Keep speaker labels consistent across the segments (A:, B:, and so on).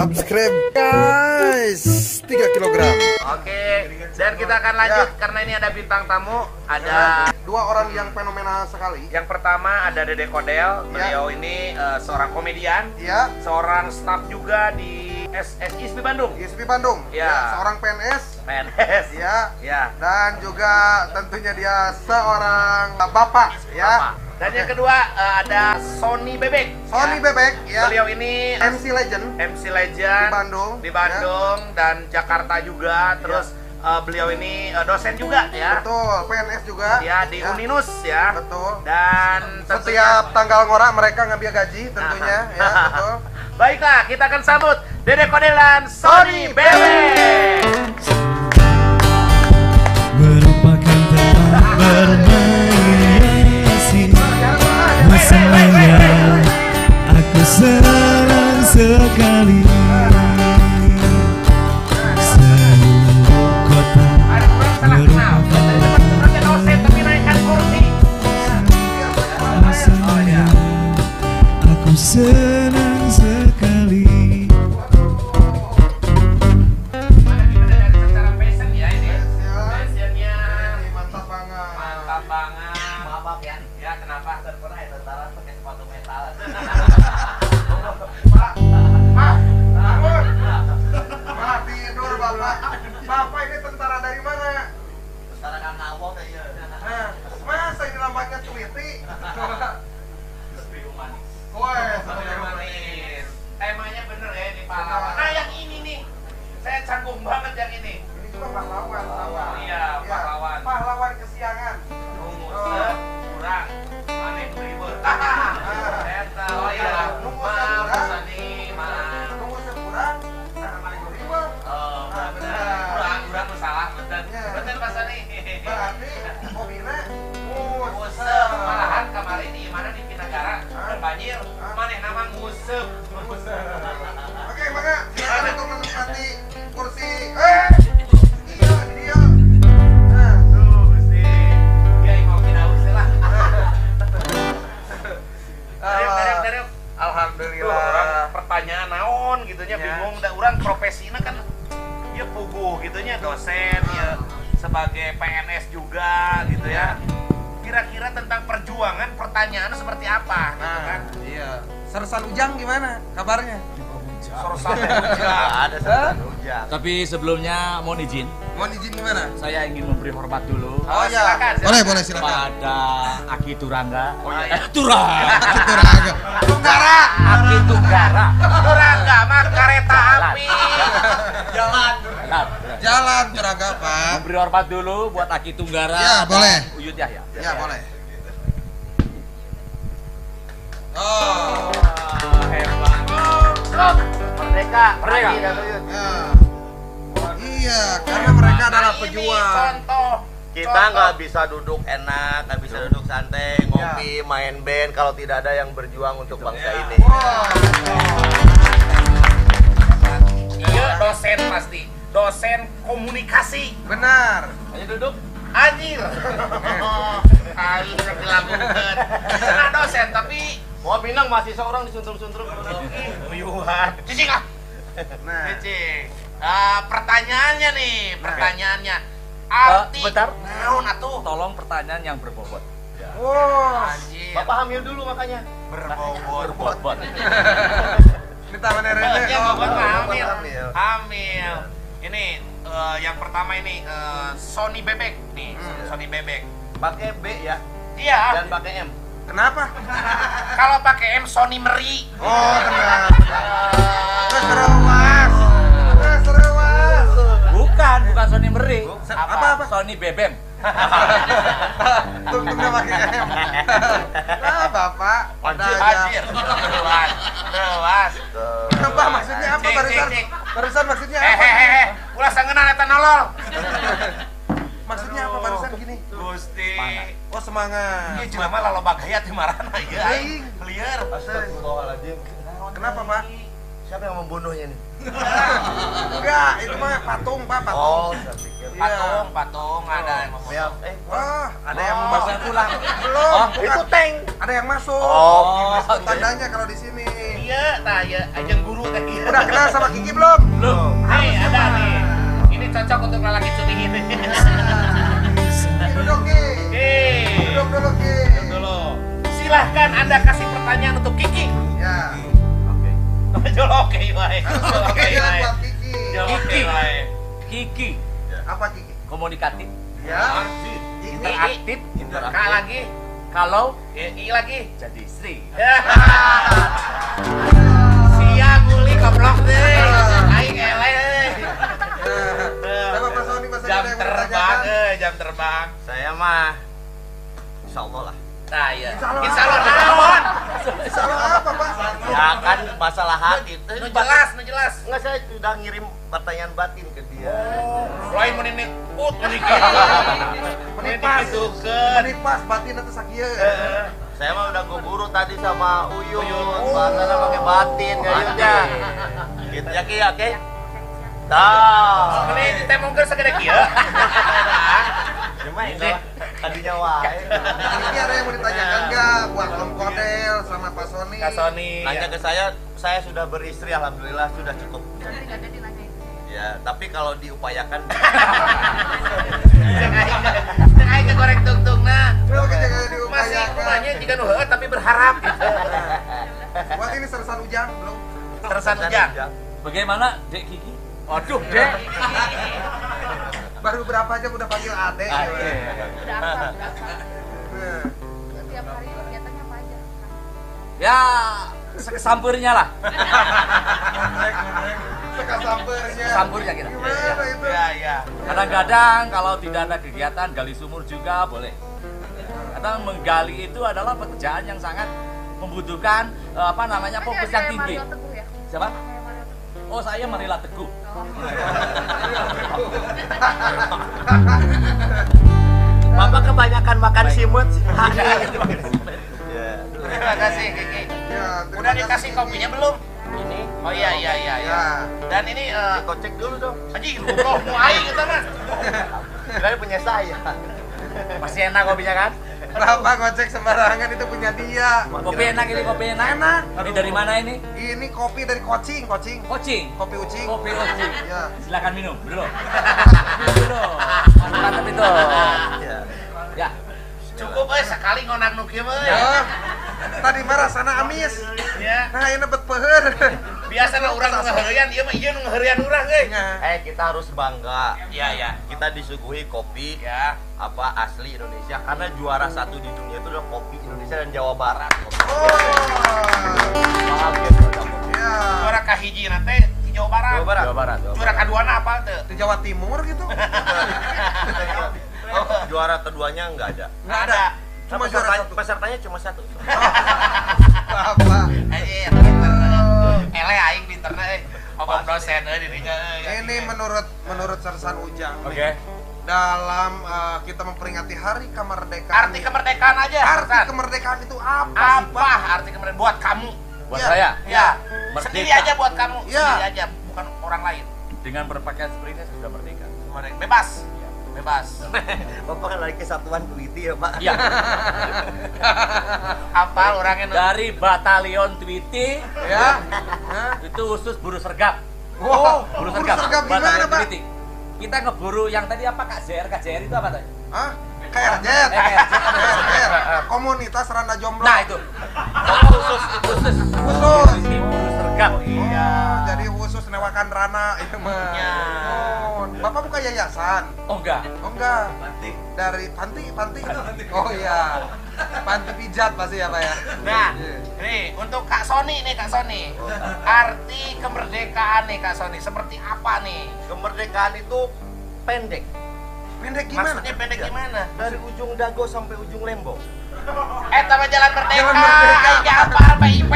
A: subscribe guys, 3 kilogram.
B: Oke, dan kita akan lanjut karena ini ada bintang tamu. Ada
A: dua orang yang fenomenal sekali.
B: yang pertama ada Dede Kodel. Beliau ini seorang komedian, seorang staf juga di ISP Bandung.
A: ISP Bandung.
B: Ya.
A: Seorang PNS.
B: PNS.
A: Ya. Dan juga tentunya dia seorang bapak. Ya.
B: Bapak. Dan yang kedua ada Sony Bebek.
A: Sony Bebek. Ya.
B: Beliau ini
A: MC Legend.
B: MC Legend
A: Di
B: Bandung dan Jakarta juga. Terus beliau ini dosen juga ya.
A: Betul, PNS juga.
B: Ya di Uninus ya.
A: Betul.
B: Dan
A: setiap tanggal ngorak mereka ngambil gaji tentunya. Ya, betul.
B: Baiklah, kita akan sambut Dede Kodel dan Sony Bebek.
C: Merupakan teman bermain asik. Masalahnya aku senang sekali. Seluruh kota masalahnya aku senang sekali.
A: Mantap banget.
B: Maaf ya. Ya kenapa? Pernah ya tentara pakai sepatu metal.
A: Malah tidur bapak. Bapak ini tentara dari mana?
B: Tentara Kang Awong ya.
A: Masa ini lambangnya Tweety?
B: Sepiu manis.
A: Woi,
B: Manis. Temanya bener ya ini pahlawan. Nah yang ini nih, saya canggung banget yang ini.
A: ini juga pahlawan.
B: Iya, pahlawan.
A: Pahlawan kesiangan.
B: Nunggu kurang, aneh ribet. Eta, oh iya,
A: Nunggu
B: maaf
A: sekurang.
B: Sani, maaf.
A: Tunggu sekurang, nah maling ribet.
B: Oh,
A: Ah, benar.
B: kurang tuh salah, bener.
A: Iya.
B: Bener Pak Sani.
A: Berarti mobilnya
B: Musep, malahan kemarin di mana di Pinagara banjir, maneh nama musep.
A: Oke, maka silakan untuk menempati kursi. Iya, ini dia. Nah,
B: Tuh, Gusti. Ya, mau tidak usah lah. Darep.
A: Alhamdulillah.
B: Orang pertanyaan naon gitunya bingung da urang profesina kan ya puguh gitunya dosen ya sebagai PNS juga gitu ya. Kira-kira tentang perjuangan pertanyaan seperti apa gitu kan.
A: Iya. Sersan Ujang gimana kabarnya?
B: Sorsan Ujang.
D: Ada setan hujan.
C: Tapi sebelumnya mohon izin,
A: Mohon izin gimana?
C: saya ingin memberi hormat dulu
B: Oh iya.
A: Boleh silakan.
C: pada Aki Turangga.
B: Oh iya.
C: Turangga.
A: Turaga. Tunggara.
C: Aki Tunggara.
B: Turangga mah kereta api.
A: Jalan Turaga, Pak.
C: Memberi hormat dulu buat Aki Tunggara.
A: Ya,
C: dan
A: boleh.
C: Uyut Yahya.
A: Ya, boleh. Oh.
B: Hebat. Merdeka.
C: Merdeka.
B: Haji dan Uyut.
A: Ya. Iya, karena mereka adalah
B: Ini
A: pejuang.
B: contoh.
D: Kita nggak bisa duduk enak, nggak bisa duduk santai, ngopi, main band kalau tidak ada yang berjuang untuk bangsa ini.
B: Iya dosen pasti. Dosen komunikasi.
A: Benar.
C: Ayo duduk.
B: Anjir. Aing dilakukan. Karena dosen tapi
D: Mau pinang masih seorang disuntrum-suntrum.
B: uyuhan. Cicing ah.
A: Nah,
B: Cicing. Pertanyaannya nih, pertanyaannya. Arti
C: Bentar.
B: naon atuh?
C: Tolong pertanyaan yang berbobot.
A: wow.
B: Anjir.
D: Bapak hamil dulu makanya.
C: Berbobot.
A: Kita menerima
B: Bobotnya bobot mah hamil.
D: Hamil.
B: Hamil. Ini yang pertama ini Sony Bebek nih, Sony Bebek.
D: Pakai B ya
B: Iya.
D: dan pakai M.
A: Kenapa?
B: Kalau pakai M Sony Meri.
A: Oh, benar. Seru, Mas. Seru, Mas.
C: Bukan Sony Meri.
A: Apa?
C: Sony Bebem.
A: Tunggunya pakai M. Nah, Bapak.
B: Anjir. Luas.
A: Apa maksudnya apa
B: Cik,
A: barusan?
B: cik.
A: Barusan maksudnya apa?
B: Hehehe. Ulah sangeuna eta nolol.
A: Maksudnya apa barusan gini?
B: Gusti.
A: Oh, semangat.
B: Ieu jelema laloba gaya ti marana ieu aing. Lieur.
D: Astagfirullahaladzim.
A: Kenapa, Pak?
D: Siapa yang membunuhnya nih?
A: Enggak, itu mah patung, Pak, patung.
D: Oh, saya pikir.
B: Patung ada yang mau.
D: Ya,
A: Wah, ada yang
B: Oh.
A: membakar tulang. Belum, bukan.
D: itu tank.
A: Ada yang masuk.
D: Oh,
A: Tandanya kalau di sini.
B: Iya, tah ya ajeng guru teh ieu.
A: Udah kenal sama Kiki belum?
C: Belum.
B: Nih, ada nih. Ini cocok untuk lelaki cuti ini.
A: Duduk Ki.
B: Duduk
A: Duduk Ki.
B: dulu. Silahkan Anda kasih pertanyaan untuk Kiki.
A: Ya.
B: Jol oke wae.
A: Oke ya buat Kiki.
B: Jol oke
C: Kiki.
B: wae.
C: Kiki.
A: Apa Kiki?
C: Komunikatif.
A: Ya.
C: Interaktif.
B: Kak lagi.
C: Kalau
B: I lagi.
C: jadi istri.
B: Sia guli goblok deh. Aing eleh.
A: Coba Pak Sony masih
B: Jam
A: ada yang mau
B: terbang,
A: ditanyakan?
B: jam terbang.
D: Saya mah insya Allah lah.
B: Nah, iya.
A: Insya
B: Insya
A: Allah.
B: Allah naon.
A: Salah apa Pak?
D: Ya kan masalah hati.
B: Nu jelas, nu jelas.
D: Enggak, saya sudah ngirim pertanyaan batin ke dia.
B: Lain mun ini put mun iki. Mun dikitukeun.
A: Ini pas batin itu sakieu.
D: Saya mah udah guburu tadi sama Uyun.
B: Uyun.
D: Bahasanya pakai batin kayaknya. Gitu ya Ki, oke? Dah.
B: Ini teh mungkin segede kieu.
D: Cuma ini tadinya wae.
A: Ini ada yang mau ditanyakan nggak buat Om Kodel sama Pak Sony?
B: Kak Sony.
D: Nanya ke saya sudah beristri, alhamdulillah sudah cukup. Ya, tapi kalau diupayakan
B: Teu aing goreng tungtungna.
A: Oke, jangan
B: Masih
A: diupayakan.
B: kumanya jika nu heueuh tapi berharap.
A: Buat ini sersan ujang belum?
B: Terusan ujang.
C: Bagaimana Dek Kiki? Waduh, Dek.
A: Baru berapa aja udah panggil adek.
C: Ah,
A: ya.
C: iya.
E: Udah akrab.
A: Nah,
E: Tiap hari kegiatannya apa aja?
C: Ya, sekesampurnya lah.
A: Sekasampernya.
C: Sampurnya kita.
A: Gimana itu?
B: Ya, ya.
C: Kadang-kadang kalau tidak ada kegiatan gali sumur juga boleh. Kadang menggali itu adalah pekerjaan yang sangat membutuhkan fokus yang tinggi.
E: Mario Teguh ya?
C: Siapa?
E: Kayak Mario Teguh.
C: Oh, saya Marila Teguh.
E: Oh.
D: Bapak kebanyakan makan simut.
B: Terima kasih Kiki.
A: Ya, terima
B: Udah
A: kasih,
B: dikasih
A: Kiki.
B: kopinya belum?
D: Ini
B: Oh iya iya iya ya.
A: Ya.
B: Dan ini
D: dikocek dulu dong.
B: anjing goblok mau aing eta mah.
D: Kirain punya saya.
C: Masih enak kopinya kan?
A: Bapak ngocek sembarangan itu punya dia.
C: Kopi enak ini, kopi enak.
A: Enak.
C: Ini dari mana ini?
A: Ini kopi dari Kocing.
C: Kucing.
A: Kopi ucing.
C: Kopi kucing.
A: Ya.
C: Silakan minum dulu. Minum dulu. Mantap itu.
D: Ya.
C: Ya.
B: Cukup sekali ngonang nu kieu mah.
A: Ya. Tadi mah rasana amis.
B: Ya.
A: Nah, ini bet peuheur.
B: Biasana urang nu ngaheurean ieu mah ieu nu ngaheurean urang euy.
A: Ya.
D: Kita harus bangga.
B: Iya ya.
D: Kita disuguhi kopi
B: Ya.
D: apa asli Indonesia karena juara satu di dunia itu adalah kopi Indonesia dan Jawa Barat.
A: Oh.
D: Bahagia produk kopi.
A: Ya.
B: Juara kahiji na teh di Jawa Barat.
D: Jawa Barat.
C: Jawa Barat.
B: Juara kaduana apa teu?
A: Di Jawa Timur gitu.
D: Oh, juara keduanya nggak ada.
A: Nggak ada.
D: Cuma
A: Cuma juara satu.
D: pesertanya cuma satu.
A: Bapak.
B: Anjing pinter. Ele aing pinterna euy. Ngomong dosen euy dirinya euy.
A: Ini menurut Sersan Ujang.
C: Oke.
A: Dalam kita memperingati Hari Kemerdekaan.
B: Arti kemerdekaan aja.
A: Arti
B: San.
A: kemerdekaan itu apa sih,
B: Apa
A: Pak?
B: arti kemerdekaan buat kamu?
C: Buat
A: Ya.
C: saya
B: Ya,
C: Merdeka.
B: sendiri aja buat kamu,
A: Ya.
B: sendiri aja, bukan orang lain.
C: dengan berpakaian seperti ini saya sudah merdeka.
B: Bebas, bebas.
D: Bapak kan lagi kesatuan Tweety ya Pak.
C: Iya.
B: Apa orangnya?
C: Dari batalion Tweety
A: Ya. Hah?
C: itu khusus buru sergap.
A: Oh,
C: Buru
A: buru
C: sergap.
A: sergap gimana,
C: Batalion
A: Pak?
C: Tweety. Kita ngeburu yang tadi apa KJR itu apa tadi?
A: Hah? KRZ.
C: KRZ.
A: Komunitas Randa Jomblo.
C: Nah itu. Khusus.
A: Khusus.
C: Ini buru sergap.
A: Iya. Jadi khusus newakan Rana itu mah.
B: Ya.
A: Oh, Bapak buka yayasan?
C: Oh enggak.
A: Oh enggak. Dari panti. Oh iya. Panti pijat pasti ya, Pak ya.
B: Nah, nih untuk Kak Sony nih Kak Sony. Arti kemerdekaan nih Kak Sony seperti apa nih?
D: Kemerdekaan itu pendek.
A: Pendek gimana?
B: Maksudnya pendek gimana?
D: Dari ujung dago sampai ujung lembong.
B: Sama jalan merdeka.
A: Jalan Merdeka.
B: Aing apa PIP?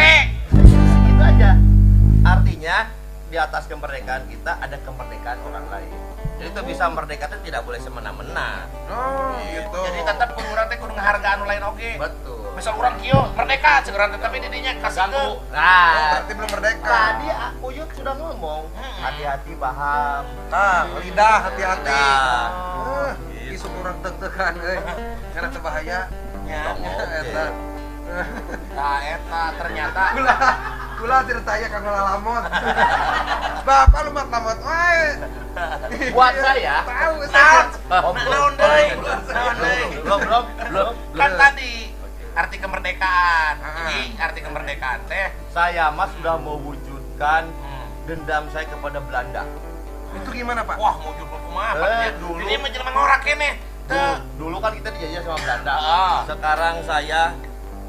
D: Itu aja. Artinya di atas kemerdekaan kita ada kemerdekaan orang lain. Jadi itu bisa merdeka itu tidak boleh semena-mena.
A: Oh, gitu.
B: Jadi tetap kudu urang teh kudu ngahargaan nu lain oge.
D: Betul.
B: Misal urang kieu merdeka cek urang teh tapi didinya kasih ke.
A: Oh,
D: Nah,
A: berarti belum merdeka.
D: tadi Uyut sudah ngomong, hati-hati paham.
A: Nah, lidah hati-hati.
D: Nah,
A: Isu kurang deg-degan euy. Karena teu bahaya.
B: Ya.
A: Eta.
B: Nah, eta ternyata
A: Ulah Kula ceritanya kang lalamot. Bapak lu mat lamot wae.
C: Buat saya,
A: Tahu
B: Naon?
A: saya.
B: Naon deui? Naon deui?
D: Belum.
B: Kan tadi arti kemerdekaan.
A: Ah.
B: Jadi arti kemerdekaan teh
D: Saya mas sudah mewujudkan dendam saya kepada Belanda.
A: Itu gimana, Pak?
B: wah mau jumpa kumaha
D: Dulu.
B: Jadi menjelma ngorak kene.
D: Dulu kan kita dijajah sama Belanda.
B: Ah.
D: Sekarang saya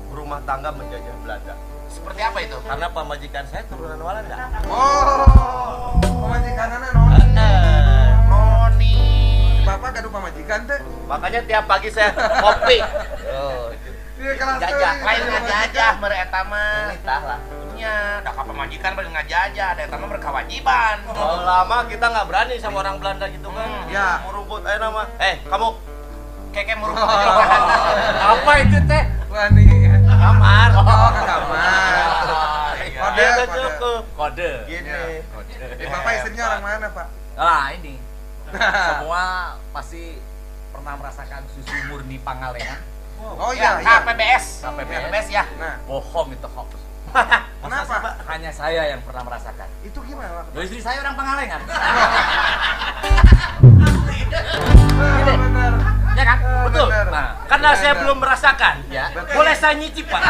D: berumah tangga menjajah Belanda.
B: Seperti apa itu?
D: Karena pemajikan saya turunan Walanda.
A: Oh, pamajikanana non.
B: Noni.
A: Bapak gaduh pamajikan teh.
D: Makanya tiap pagi saya kopi. Oh,
A: Iya kelas
D: Jajah.
A: teuing.
B: Lain ngajajah mere eta mah.
D: Nitah lah.
B: Nya, da ka pamajikan bari ngajajah, da eta mah berkewajiban.
D: Kalau lama kita nggak berani sama orang Belanda gitu kan.
A: Ya.
D: Merumput aja nama. Kamu
B: Keke murung kejokan.
C: apa itu teh?
A: Wah nih.
D: kamar.
A: Oh, ke kamar.
B: Iya.
A: Kode.
D: Dia udah cukup.
C: Kode.
D: Gini.
A: Bapak istrinya orang mana, Pak?
C: Nah ini, semua pasti pernah merasakan susu murni Pangalengan.
A: Oh
B: Ya,
A: iya, iya.
B: KPBS.
C: KPBS.
B: KPBS ya.
A: Nah,
C: Bohong itu hoax.
A: kenapa?
C: Hanya saya yang pernah merasakan.
A: Itu gimana, Pak?
C: Loh, istri saya orang Pangalengan.
A: Benar.
C: Ya kan?
D: Betul.
A: Benar.
C: Nah,
D: Karena saya belum merasakan.
C: ya.
D: Boleh saya nyicip, Pak?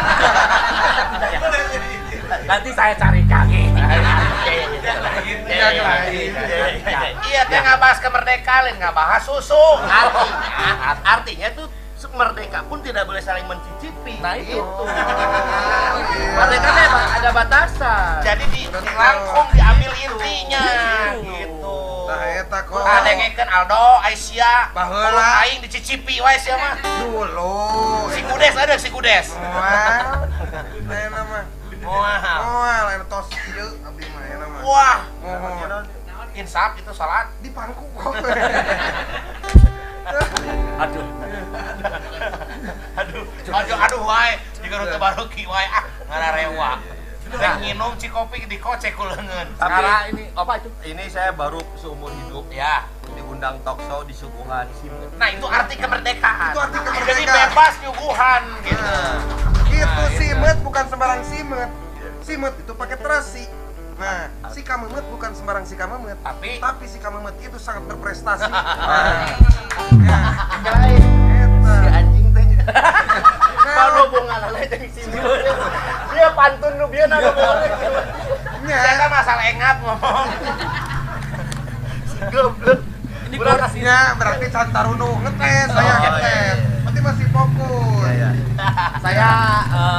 C: Nanti saya cari kaki.
A: Iya, lagi.
B: Iya, teh nggak bahas kemerdekaan, nggak bahas susu.
D: Artinya tuh merdeka pun tidak boleh saling mencicipi.
C: Nah, itu.
D: Merdeka memang ada batasan.
B: Jadi dirangkum, diambil intinya. Gitu.
A: Nah, eta kok.
B: Adengekeun Aldo, Aisyah,
A: Baheula.
B: ulun aing dicicipi wae sia mah.
A: Dulu.
B: Si Gudes ada si Gudes.
A: Wah. Enak mah.
B: Wah.
A: Wah, lain tos ieu abdi mah enak mah.
B: Wah,
A: Mohon.
B: insaf itu salat.
A: Di pangku kok.
C: Aduh.
B: Aduh wae, jika nu teu baruki wae ngararewa. Rek nginum cikopi dikocek ku leungeun.
C: Sekarang ini apa itu?
D: Ini saya baru seumur hidup
B: Ya.
D: diundang talk show di suguhan Simut.
B: Nah, itu arti kemerdekaan.
A: Itu arti kemerdekaan.
B: Jadi bebas nyuguhan gitu.
A: Itu simet bukan sembarang simet. Simet itu pakai terasi. Nah, si kamemet bukan sembarang si kamemet,
B: Tapi
A: si kamemet itu sangat berprestasi.
D: Si anjing teh.
A: Kalau
D: bunga lele jeung Simut. Dia pantun nu bieu na boleh.
B: saya kan masalah engap ngomong.
D: Goblok.
C: Ini berarti
A: berarti Santaruno ngetes, saya
D: Oh,
A: ngetes.
D: iya.
A: Berarti masih fokus.
C: saya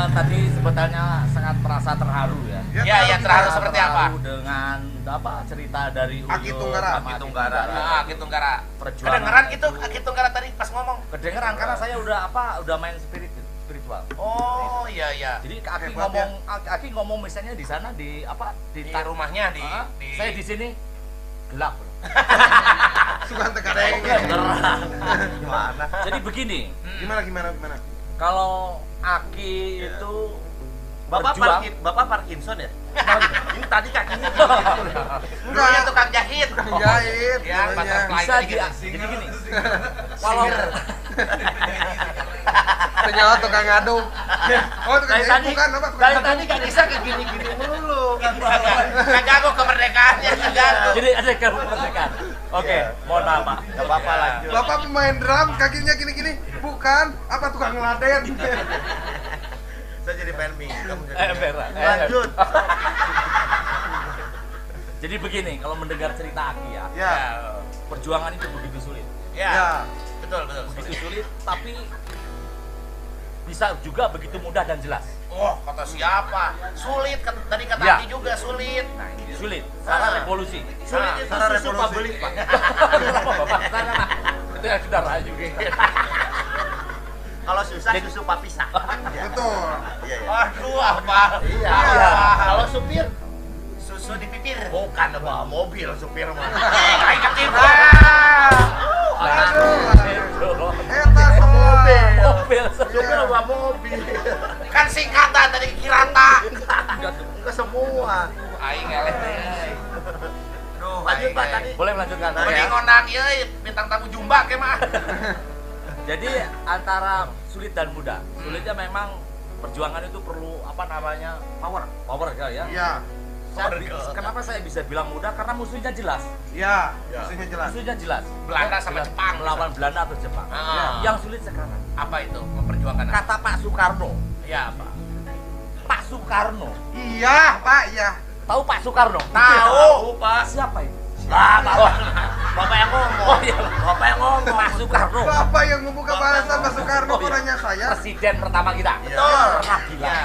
C: tadi sebetulnya sangat merasa terharu ya.
B: Ya, terharu seperti apa?
C: Terharu dengan apa cerita dari
A: Aki
C: Uyun
A: Tunggara.
C: sama
D: Aki Tunggara.
B: Nah, gitu Tunggara.
C: Perjuangan
B: Kedengeran
C: itu.
B: gitu, gitu Tunggara tadi pas ngomong.
C: Kedengeran karena saya udah main spiritual.
B: Oh, iya iya.
C: Jadi Aki
A: Hebat ya.
C: Aki ngomong misalnya di sana di apa
B: Di rumahnya di
C: saya di sini gelap.
A: Sugan tegadeng.
D: Gimana?
C: Jadi begini,
A: Gimana?
C: kalau Aki itu berjuang,
D: Bapak Parkinson ya? Ini tadi kakinya
B: Dulunya tukang jahit.
A: Jahit.
B: Ya,
A: dulunya.
B: butterfly.
C: bisa
B: gitu.
C: jadi gini. Kalau
A: Ternyata tukang ngaduk. Oh, tukang jahit bukan apa? Tukang
D: Dari
A: ngaduk.
D: tadi gak bisa ke gini-gini mulu.
B: Kagak kemerdekaannya kagak.
C: jadi ada kemerdekaan. Oke, mohon maaf Pak.
D: Gak apa-apa lanjut.
A: Bapak pemain drum, kakinya gini-gini. Bukan, apa tukang ngeladen.
D: Saya jadi pengen kamu jadi
C: Berat.
D: lanjut.
C: Jadi begini, kalau mendengar cerita Aki ya,
A: Ya.
C: perjuangan itu begitu sulit.
B: Ya. Betul.
C: Begitu sulit, tapi bisa juga begitu mudah dan jelas.
B: Oh, kata siapa? Sulit, tadi kata
C: Ya.
B: Aki juga sulit.
C: Sulit, sarah revolusi.
B: Sulit itu
A: Sarah
B: susu
A: revolusi.
B: pabrik, Pak.
C: Kenapa Bapak kesana, Pak? Itu yang sudah rayu.
D: Kalau susah susu papisah.
A: Betul.
D: Iya.
B: Waduh, apa?
D: Iya.
B: Apa?
D: Kalau supir
B: Susu di pipir.
D: bukan bawa mobil supir mah.
B: Kayak ketipu.
A: Aduh. Eta semua.
C: Mobil,
D: Supir bawa mobil.
B: Kan singkatan dari Kirata.
D: Ke semua.
B: Aing eleh. Duh,
D: Lanjut Pak tadi.
C: Boleh melanjutkan?
B: Mending ngondang ieu bintang tamu jumba ke mah.
C: Jadi antara sulit dan mudah. Sulitnya memang perjuangan itu perlu apa namanya power kali ya.
A: Iya.
C: Kenapa saya bisa bilang mudah? Karena musuhnya jelas.
A: Iya, musuhnya jelas.
C: Musuhnya jelas.
B: Belanda sama
C: Jelas.
B: Jepang.
C: Melawan Belanda atau Jepang.
B: Ah.
C: Yang sulit sekarang.
B: Apa itu memperjuangkan?
C: Kata Pak Soekarno.
B: Ya apa?
C: Pak Soekarno.
A: Iya, Pak, iya.
C: Tahu Pak Soekarno?
B: Tahu, Pak.
C: Siapa itu?
D: Lah, Bapak yang ngomong.
C: Oh iya.
D: Bapak yang ngomong.
C: Pak Soekarno.
A: Bapak yang membuka balasan Pak Soekarno
C: Oh, iya.
A: nanya saya.
C: Presiden pertama kita.
A: Betul.
C: Pernah bilang.
B: Ya.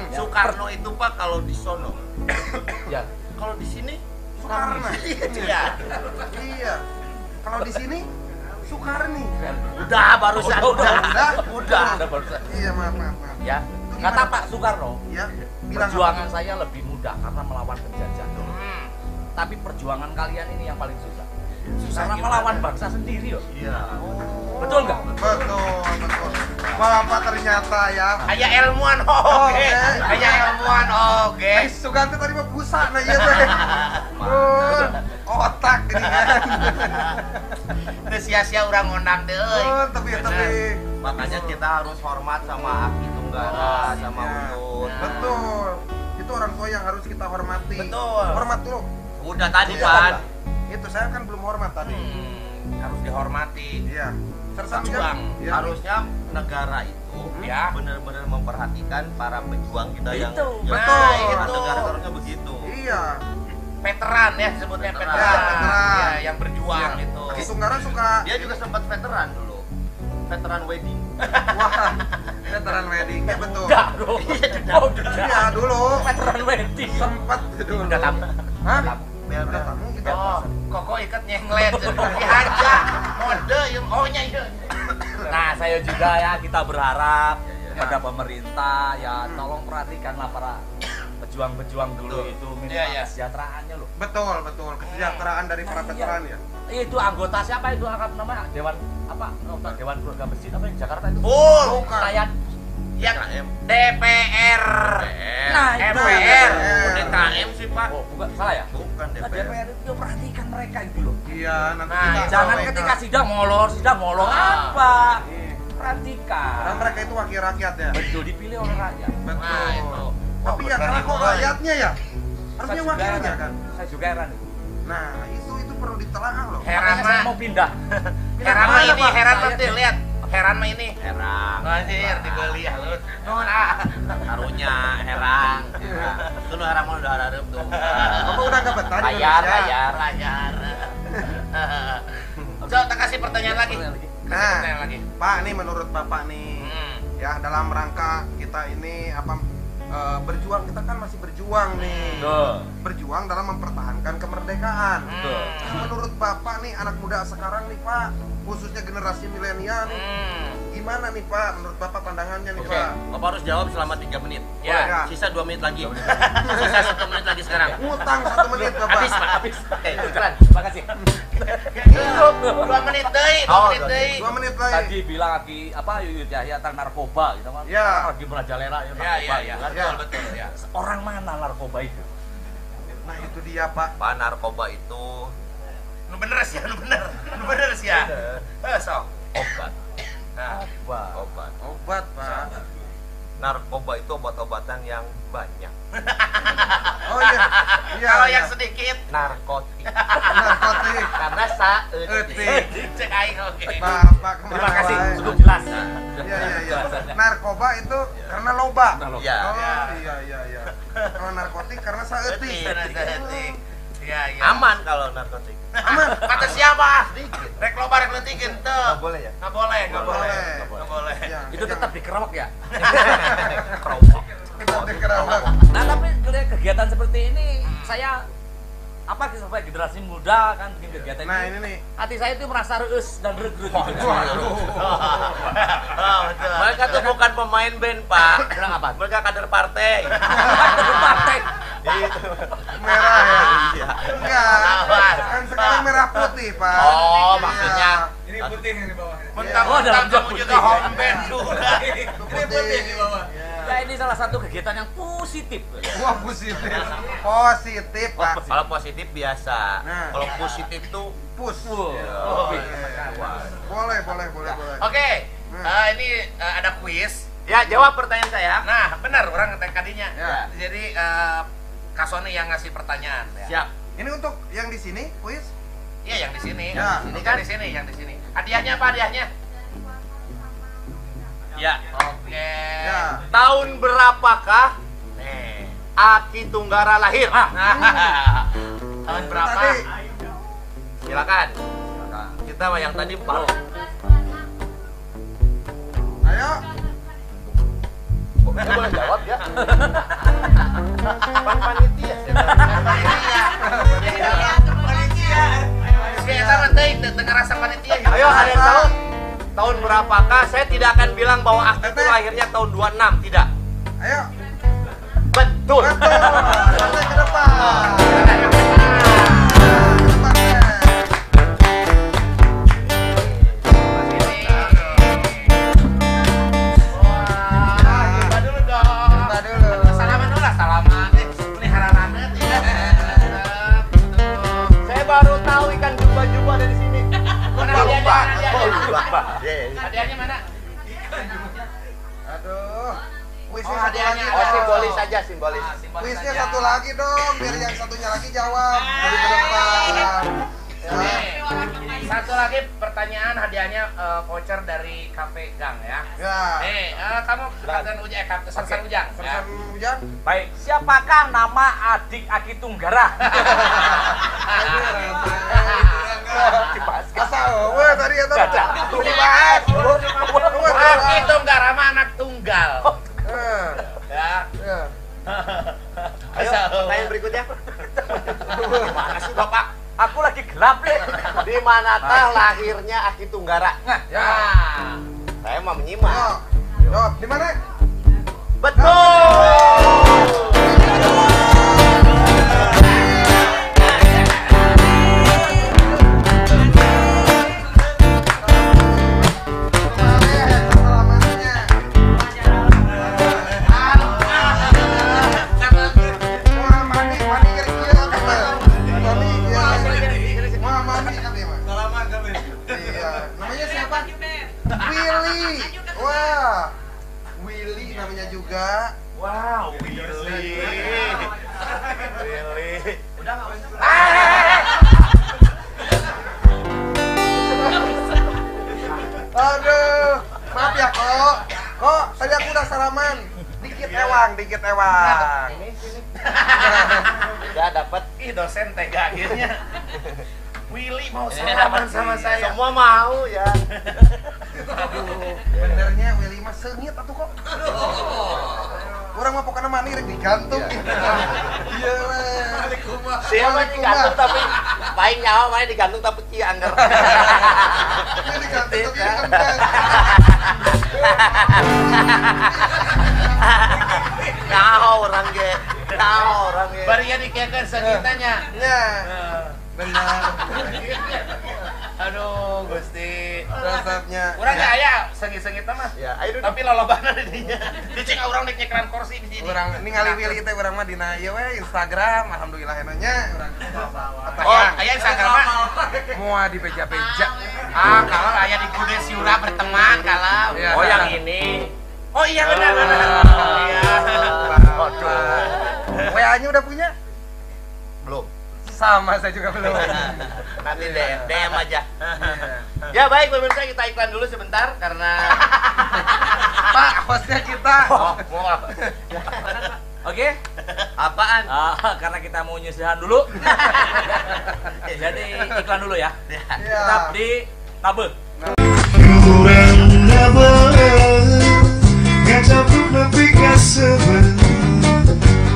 D: Soekarno itu Pak kalau di sono.
C: Ya.
D: Kalau di sini
A: Soekarno.
B: Iya.
A: Iya. Kalau di sini Soekarni.
D: udah barusan.
C: Udah barusan.
A: Iya, maaf.
C: Ya. Kata Pak Soekarno,
A: Ya, bilang
C: perjuangan saya lebih mudah karena melawan penjajah. Tapi perjuangan kalian ini yang paling susah. Karena melawan bangsa sendiri loh.
D: Iya.
C: Betul nggak?
A: Betul. Bapak ternyata ya.
B: Kayak ilmuwan oke. Kayak ilmuan oke.
A: Suganti tadi mah busa nah iya teh. Otak gini kan.
B: Teu sia-sia urang ngondang teh euy.
A: Tapi
D: Makanya kita harus hormat sama Aki Tunggara, sama Uyun.
A: betul. Itu orang tua yang harus kita hormati.
B: Betul.
A: Hormat dulu.
D: Udah tadi
A: Iya,
D: Pan.
A: Itu saya kan belum hormat tadi.
B: Harus dihormati.
A: Iya. Sersan
B: Berjuang.
A: Ya.
D: Harusnya negara itu
B: Ya.
D: benar-benar memperhatikan para pejuang kita yang
C: Itu.
A: Betul.
B: Nah,
D: Orang
B: itu.
D: negara harusnya begitu.
A: Iya.
B: Veteran ya disebutnya
D: Veteran.
B: veteran.
A: Ya, veteran.
B: Ya, yang berjuang
A: Iya.
B: itu.
A: Aki Tunggara suka.
D: Dia juga sempat veteran dulu. Veteran wedding.
A: Wah. Veteran wedding. Ya betul.
C: Udah dong. Oh, udah.
A: Iya dulu.
C: Veteran wedding.
A: Sempat dulu.
C: Udah tamu.
A: Hah?
D: Biar
A: Udah tamu kita.
B: Oh, koko ikat nyenglet jadi aja. Mode yang ohnya iya.
C: Nah, saya juga ya kita berharap
D: Ya.
C: kepada pemerintah ya tolong perhatikanlah para pejuang-pejuang dulu
D: Betul.
C: itu minimal
B: Iya, iya.
C: kesejahteraannya loh.
A: Betul. Kesejahteraan dari para
C: Iya.
A: veteran ya.
C: Itu anggota siapa itu angkat namanya Dewan apa? Dewan Keluarga Masjid apa yang di Jakarta itu?
B: Full.
A: Bukan.
C: Kayak
B: Yang
D: DKM.
B: DPR.
C: Nah, itu.
B: MPR.
D: DKM sih Pak.
C: Oh, bukan salah ya?
D: Bukan
C: Nah,
D: DPR.
C: DPR itu perhatikan mereka itu loh.
A: Iya, nanti
B: Nah,
A: kita
C: Jangan
A: sampaikan.
C: ketika sidang molor apa?
A: Iya.
C: Perhatikan.
A: Dan mereka itu wakil rakyat ya.
C: Betul dipilih oleh rakyat.
A: Betul.
B: Nah, itu.
A: Tapi ya
B: benar
A: karena
B: itu,
A: kok
B: Boy.
A: rakyatnya ya. Harusnya
C: Saya juga
A: wakilnya
C: heran.
A: kan.
C: Saya juga heran.
A: Nah, itu perlu ditelaah loh.
B: Heran
C: Makanya saya
B: mah.
C: mau pindah.
B: Heran mah
A: Mana,
B: ini,
A: Pak?
B: heran
C: Saya-
B: nanti lihat. Heran mah ini.
D: Herang.
B: Anjir dibeli halus. Nuhun ah.
D: Karunya herang. Itu nu herang mah udah hareup tuh.
A: Bapak udah nggak betah di
C: Bayar,
A: Indonesia?
C: bayar.
B: Layar. So, tak kasih pertanyaan lagi. Kasih
A: Nah.
B: pertanyaan lagi.
A: Pak, nih menurut Bapak nih, ya dalam rangka kita ini berjuang, kita kan masih berjuang nih.
C: Tuh.
A: Berjuang dalam mempertahankan kemerdekaan.
C: Betul.
A: Menurut Bapak nih anak muda sekarang nih Pak, khususnya generasi milenial nih, gimana nih Pak? Menurut Bapak pandangannya nih
D: Oke,
A: Pak?
D: Bapak harus jawab selama 3 menit.
B: Ya.
A: Ya.
D: Sisa 2 menit lagi. Sisa 1 menit lagi sekarang.
A: Ngutang 1 menit Bapak.
D: Habis, Pak.
C: Habis. Keren. Terima kasih.
B: 2 menit deui, 2
D: Oh,
B: menit deui.
A: 2 menit lagi.
C: Tadi bilang lagi apa Yuyut Yahya tentang narkoba gitu kan.
A: Ya.
C: Orang lagi merajalela ya
B: Ya,
C: narkoba
B: ya, ya.
C: gitu kan.
A: Ya.
B: Betul, betul ya.
C: Orang mana narkoba itu?
A: Nah itu dia Pak.
D: Pak, narkoba itu
B: Nu bener sih, nu bener. Nu bener sih ya. Sok.
D: obat.
B: Nah,
C: Wah.
D: Obat.
A: Obat Pak.
D: Narkoba itu obat-obatan yang banyak.
A: Oh iya. Iya.
B: kalau
A: iya.
B: yang sedikit
D: Narkotik.
A: narkotik.
D: Karena saeutik.
A: Etik.
B: cek aing oke.
A: Bapak kemana
C: Terima kasih
A: wae?
C: cukup jelas.
A: Iya iya iya.
C: Jelasannya.
A: Narkoba itu karena loba.
C: Narkoba.
D: Ya.
A: Oh
B: Ya.
A: iya. Kalau narkotik karena saeutik.
B: Etik. Ya, ya.
D: Aman kalau narkotik.
A: Aman.
B: Kata siapa?
D: Sedikit.
B: Rek loba rek leutikkeun teu.
D: Nggak boleh ya?
B: Nggak boleh, nggak
A: Nggak
B: boleh.
A: boleh.
B: Nggak boleh.
A: Iya,
C: Itu tetap dikerok ya.
D: Keropok.
A: kita dikerawat.
C: Nah, tapi kegiatan seperti ini saya apa supaya generasi muda kan bikin kegiatan
A: Nah
C: ini.
A: ini nih.
C: Hati saya itu merasa reus dan regret gitu.
B: Oh, betul.
D: Mereka tuh bukan pemain band, Pak.
C: Bilang apa?
D: Mereka kader partai.
C: Partai.
A: Merah ya.
D: Iya.
A: Enggak. Kan sekarang merah putih Pak.
D: Oh,
A: Iya.
D: maksudnya
F: Ini putih yang di bawah.
C: Oh, dalam
B: Mentang-mentang kamu
C: putih.
B: juga home band juga.
A: Itu
F: Ini putih di bawah.
C: Ya ini salah satu kegiatan yang positif.
A: Wah positif. Positif Pak.
D: kalau positif biasa.
A: Nah.
D: Kalau positif tuh
A: Push.
C: Wow.
A: Oh, iya. Boleh.
B: Oke,
A: Hmm.
B: ini ada kuis
D: Ya, jawab pertanyaan saya.
B: Nah, benar orang ngetek kadinya.
A: Ya.
B: Jadi Kak Sony yang ngasih pertanyaan ya.
D: Siap.
A: Ini untuk yang di sini, kuis.
B: Iya, yang di sini.
A: Ya.
B: Ini kan di sini, yang di sini. Hadiahnya apa hadiahnya?
D: Ya.
B: Oke.
A: Ya.
D: Tahun berapakah Aki Tunggara lahir?
B: Tahun berapa?
A: Tadi.
D: Silakan. Kita mah yang tadi baru.
A: Ayo.
D: Saya boleh jawab ya? Pan panitia.
B: Kita nanti dengar rasa panitia.
D: Ayo, ada yang tahu? Tahun berapakah? Saya tidak akan bilang bahwa Aki itu lahirnya tahun 26, tidak.
A: Ayo.
D: Betul.
A: Betul. Sampai ke depan.
D: Saya baru tahu ikan jumba-jumba ada di sini.
B: Hadiahnya mana?
A: Aduh. Kuisnya
B: Oh,
A: satu
B: hadiahnya.
A: lagi.
D: Oh,
A: dong.
D: simbolis saja, simbolis.
A: Kuisnya satu lagi dong, biar yang satunya lagi jawab. Jadi ke depan. Ya.
B: Satu lagi pertanyaan hadiahnya voucher dari Cafe Gang ya.
A: Ya.
B: Kamu Kapten Ujang, Sersan Ujang. Ya.
A: Sersan Ujang.
C: Baik, siapakah nama adik Aki Tunggara?
A: Asal, wah tadi ya tadi. Dibahas.
B: Aki Tunggara mah anak tunggal. Ya.
A: Ya.
D: Ayo, pertanyaan berikutnya. Gimana sih Bapak?
C: Aku lagi gelap, Le.
D: Di manakah lahirnya Aki Tunggara?
C: Nah,
B: Ya.
D: Saya mau menyimak.
A: Yo. Jawab di mana?
D: Betul.
A: Wah, mandi kira-kira apa? Tony, ya. Wah, mandi kan ya, Mas?
F: Salaman kami.
A: Iya. Namanya siapa? Willy. Wah. Willy namanya juga.
D: Wow, Willy.
A: Aduh. Maaf ya, Kok. Kok, tadi aku udah salaman. Dikit ewang.
D: Ya dapat.
B: Ih, dosen tega akhirnya. Willy mau salaman sama saya.
D: Semua mau ya.
A: Aduh, benernya Willy mah sengit atuh kok. Orang mah pokoknya mani rek digantung. Iya lah.
D: Siapa digantung tapi paling nyawa main digantung tapi cianger.
A: Ini digantung tapi kempes.
D: Nyawa orang ge.
B: Bari ya dikekeun segitannya.
A: Ya. Benar.
B: Aduh, Gusti.
A: Resepnya.
B: Urang ge aya sengit-sengit mah.
D: Ya, ayo duduk.
B: Tapi lolobana di dinya. Dicing urang dek nyekeran kursi di sini.
A: Urang ningali Willy teh urang mah dina ieu we Instagram, alhamdulillah enya urang.
B: Oh, aya Instagram mah.
A: Moal di beja-beja.
B: Kalau aya di Kudes Yura berteman kalau.
A: Iya.
D: Oh yang ini.
B: Oh iya benar. Iya.
A: Waduh. WA-nya udah punya?
D: Belum.
A: Sama saya juga belum.
D: Nanti DM aja. Ya baik pemirsa, kita iklan dulu sebentar karena
A: Pak, hostnya kita.
D: mau apa?
C: Oke.
D: Apaan?
C: Karena kita mau nyisihan dulu. Jadi iklan dulu ya.
A: Iya.
C: Tetap di Tabe.
G: You will never